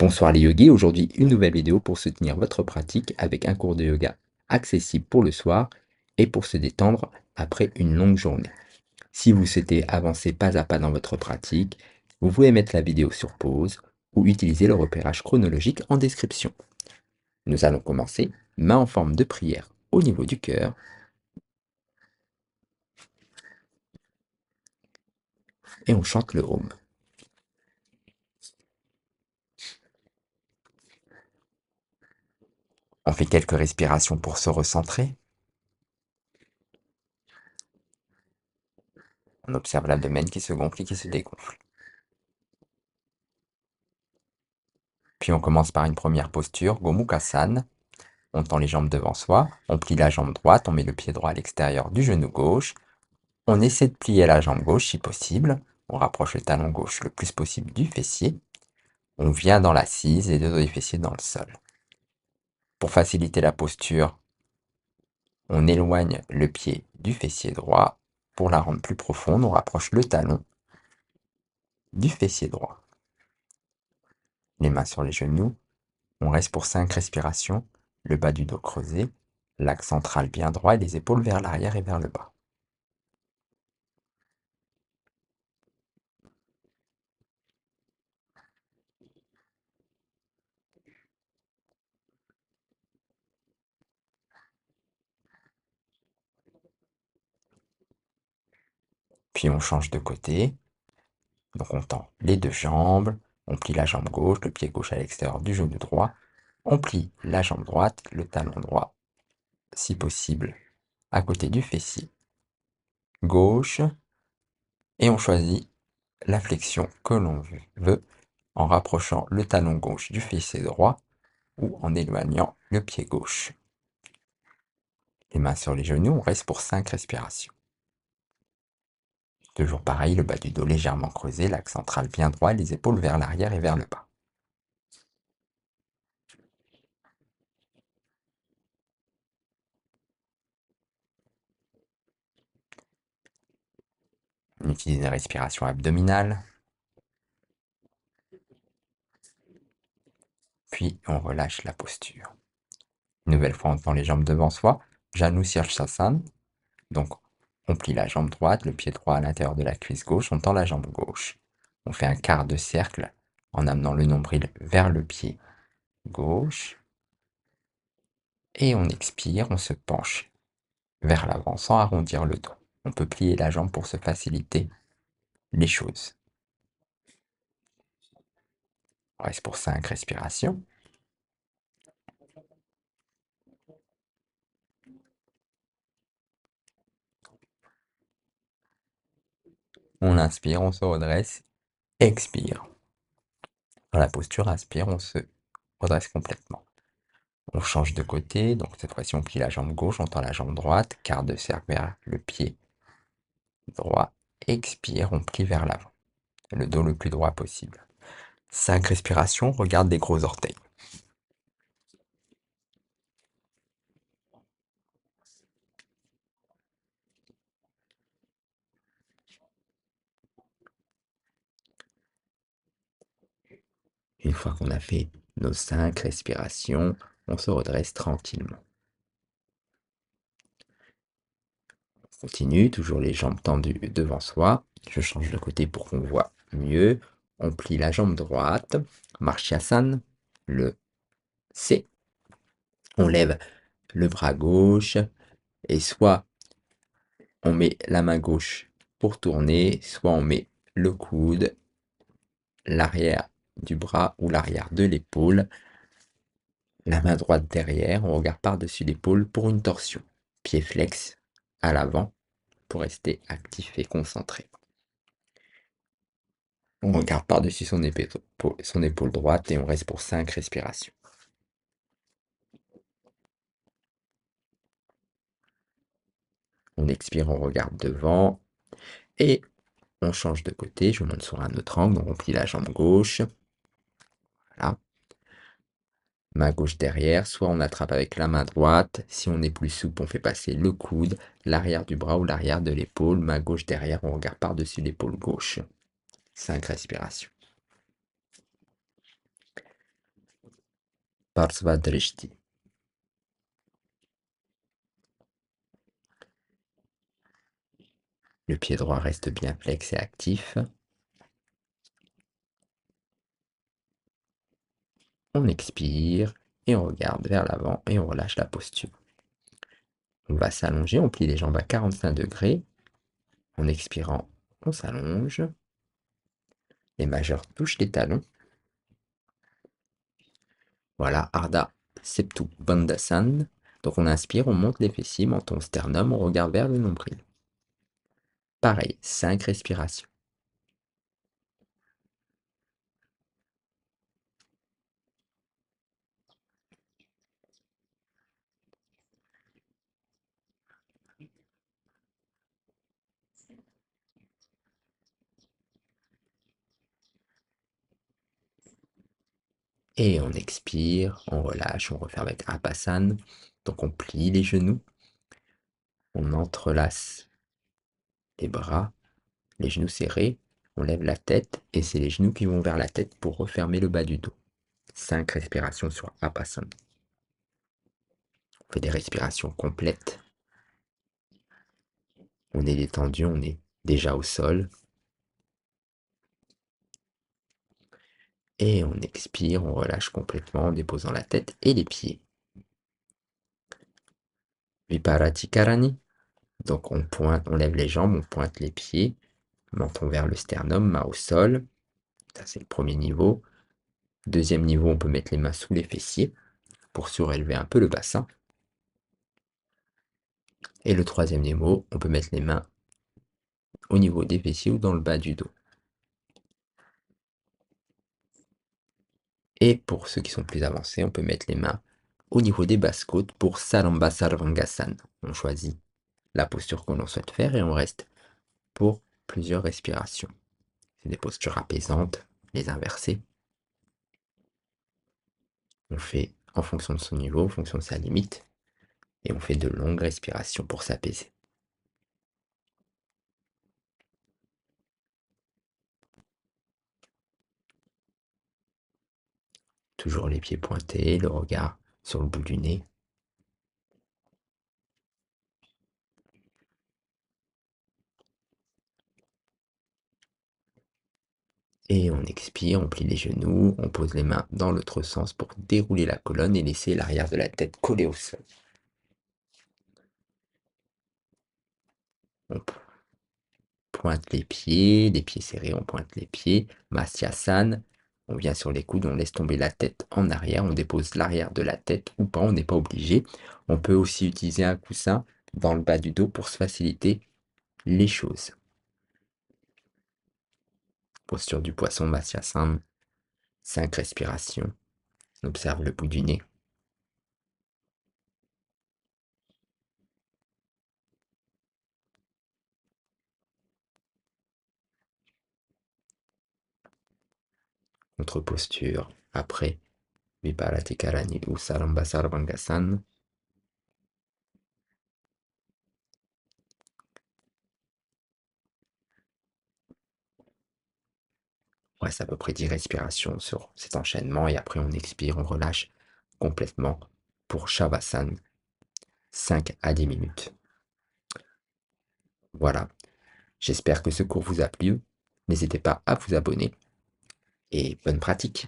Bonsoir les yogis, aujourd'hui une nouvelle vidéo pour soutenir votre pratique avec un cours de yoga accessible pour le soir et pour se détendre après une longue journée. Si vous souhaitez avancer pas à pas dans votre pratique, vous pouvez mettre la vidéo sur pause ou utiliser le repérage chronologique en description. Nous allons commencer, main en forme de prière au niveau du cœur et on chante le Om. On fait quelques respirations pour se recentrer. On observe l'abdomen qui se gonfle et qui se dégonfle. Puis on commence par une première posture, Gomukhasana. On tend les jambes devant soi, on plie la jambe droite, on met le pied droit à l'extérieur du genou gauche. On essaie de plier la jambe gauche si possible. On rapproche le talon gauche le plus possible du fessier. On vient dans l'assise, les deux doigts du fessier dans le sol. Pour faciliter la posture, on éloigne le pied du fessier droit. Pour la rendre plus profonde, on rapproche le talon du fessier droit. Les mains sur les genoux. On reste pour 5 respirations, le bas du dos creusé, l'axe central bien droit et les épaules vers l'arrière et vers le bas. Puis on change de côté. Donc on tend les deux jambes, on plie la jambe gauche, le pied gauche à l'extérieur du genou droit, on plie la jambe droite, le talon droit, si possible, à côté du fessier gauche, et on choisit la flexion que l'on veut en rapprochant le talon gauche du fessier droit ou en éloignant le pied gauche. Les mains sur les genoux, on reste pour 5 respirations. Toujours pareil, le bas du dos légèrement creusé, l'axe central bien droit, les épaules vers l'arrière et vers le bas. On utilise une respiration abdominale. Puis on relâche la posture. Une nouvelle fois, on tend les jambes devant soi. Janu Sirsasana. Donc, on plie la jambe droite, le pied droit à l'intérieur de la cuisse gauche, on tend la jambe gauche. On fait un quart de cercle en amenant le nombril vers le pied gauche. Et on expire, on se penche vers l'avant sans arrondir le dos. On peut plier la jambe pour se faciliter les choses. On reste pour 5 respirations. On inspire, on se redresse. Expire. Dans la posture, inspire, on se redresse complètement. On change de côté, donc cette fois-ci on plie la jambe gauche, on tend la jambe droite, quart de cercle vers le pied droit, expire, on plie vers l'avant, le dos le plus droit possible. 5 respirations, regarde des gros orteils. Une fois qu'on a fait nos 5 respirations, on se redresse tranquillement. On continue, toujours les jambes tendues devant soi. Je change de côté pour qu'on voit mieux. On plie la jambe droite, Marshasana, le C. On lève le bras gauche et soit on met la main gauche pour tourner, soit on met le coude, l'arrière du bras ou l'arrière de l'épaule, la main droite derrière, on regarde par-dessus l'épaule pour une torsion. Pied flex à l'avant pour rester actif et concentré. On regarde par-dessus son épaule droite et on reste pour 5 respirations. On expire, on regarde devant et on change de côté. Je monte sur un autre angle, on plie la jambe gauche. Voilà. Main gauche derrière, soit on attrape avec la main droite. Si on est plus souple, on fait passer le coude, l'arrière du bras ou l'arrière de l'épaule. Main gauche derrière, on regarde par-dessus l'épaule gauche. 5 respirations. Varsvadrishti. Le pied droit reste bien flex et actif. On expire et on regarde vers l'avant et on relâche la posture. On va s'allonger, on plie les jambes à 45 degrés. En expirant, on s'allonge. Les majeurs touchent les talons. Voilà, Ardha Septu Bandhasan. Donc on inspire, on monte les fessiers, menton, sternum, on regarde vers le nombril. Pareil, 5 respirations. Et on expire, on relâche, on referme avec Apasan. Donc on plie les genoux, on entrelace les bras, les genoux serrés, on lève la tête et c'est les genoux qui vont vers la tête pour refermer le bas du dos. 5 respirations sur Apasan. On fait des respirations complètes. On est détendu, on est déjà au sol. Et on expire, on relâche complètement en déposant la tête et les pieds. Viparatikarani. Donc on pointe, on lève les jambes, on pointe les pieds, menton vers le sternum, main au sol. Ça c'est le premier niveau. Deuxième niveau, on peut mettre les mains sous les fessiers pour surélever un peu le bassin. Et le troisième niveau, on peut mettre les mains au niveau des fessiers ou dans le bas du dos. Et pour ceux qui sont plus avancés, on peut mettre les mains au niveau des basses-côtes pour Salamba Sarvangasana. On choisit la posture que l'on souhaite faire et on reste pour plusieurs respirations. C'est des postures apaisantes, les inversées. On fait en fonction de son niveau, en fonction de sa limite, et on fait de longues respirations pour s'apaiser. Toujours les pieds pointés, le regard sur le bout du nez. Et on expire, on plie les genoux, on pose les mains dans l'autre sens pour dérouler la colonne et laisser l'arrière de la tête collée au sol. On pointe les pieds serrés, on pointe les pieds. Matsyasana, on vient sur les coudes, on laisse tomber la tête en arrière, on dépose l'arrière de la tête ou pas, on n'est pas obligé. On peut aussi utiliser un coussin dans le bas du dos pour se faciliter les choses. Posture du poisson, Matsyasana, 5 respirations. On observe le bout du nez. Notre posture après Viparatikarani ou Salamba Sarvangasana. Ouais, c'est à peu près 10 respirations sur cet enchaînement et après on expire, on relâche complètement pour Shavasana, 5 à 10 minutes. Voilà, j'espère que ce cours vous a plu. N'hésitez pas à vous abonner et bonne pratique.